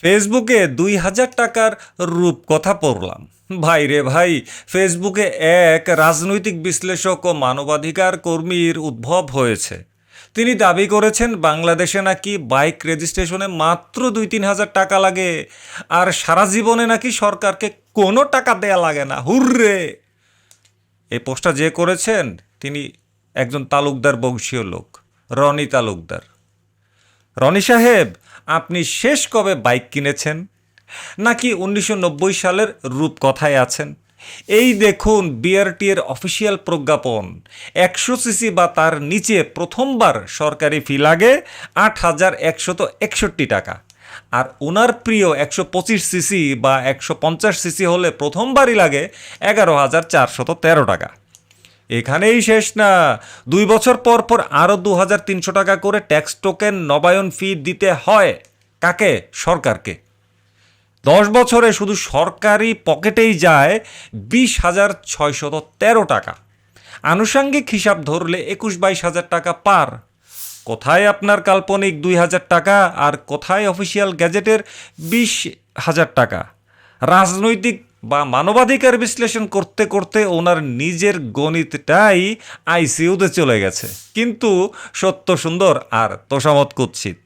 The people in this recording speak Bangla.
ফেসবুকে ২,০০০ টাকার রূপকথা পড়লাম। ভাই রে ভাই, ফেসবুকে এক রাজনৈতিক বিশ্লেষক ও মানবাধিকার কর্মীর উদ্ভব হয়েছে। তিনি দাবি করেছেন বাংলাদেশে নাকি বাইক রেজিস্ট্রেশনে মাত্র ২-৩ হাজার টাকা লাগে, আর সারা জীবনে নাকি সরকারকে কোনো টাকা দেয়া লাগে না। হুররে! এই পোস্টটা যে করেছেন তিনি একজন তালুকদার বংশীয় লোক, রনি তালুকদার। রনি সাহেব, আপনি শেষ কবে বাইক কিনেছেন? নাকি ১৯৯০ সালের রূপকথায় আছেন? এই দেখুন বিআরটি এর অফিসিয়াল প্রজ্ঞাপন। ১০০ সিসি বা তার নিচে প্রথমবার সরকারি ফি লাগে ৮,১৬১ টাকা। আর ওনার প্রিয় ১২৫ সিসি বা ১৫০ সিসি হলে প্রথমবারই লাগে ১১,৪১৩ টাকা। এখানেই শেষ না, ২ বছর পর পর আরও ২,৩০০ টাকা করে ট্যাক্স টোকেন নবায়ন ফি দিতে হয়। কাকে? সরকারকে। ১০ বছরে শুধু সরকারি পকেটেই যায় ২০,৬১৩ টাকা। আনুষঙ্গিক হিসাব ধরলে ২১-২২ হাজার টাকা পার। কোথায় আপনার কাল্পনিক ২,০০০ টাকা আর কোথায় অফিসিয়াল গ্যাজেটের ২০,০০০ টাকা? রাজনৈতিক বা মানবাধিকার বিশ্লেষণ করতে করতে ওনার নিজের গণিতটাই আইসিইউতে চলে গেছে। কিন্তু সত্য সুন্দর আর তোষামত কুৎসিত।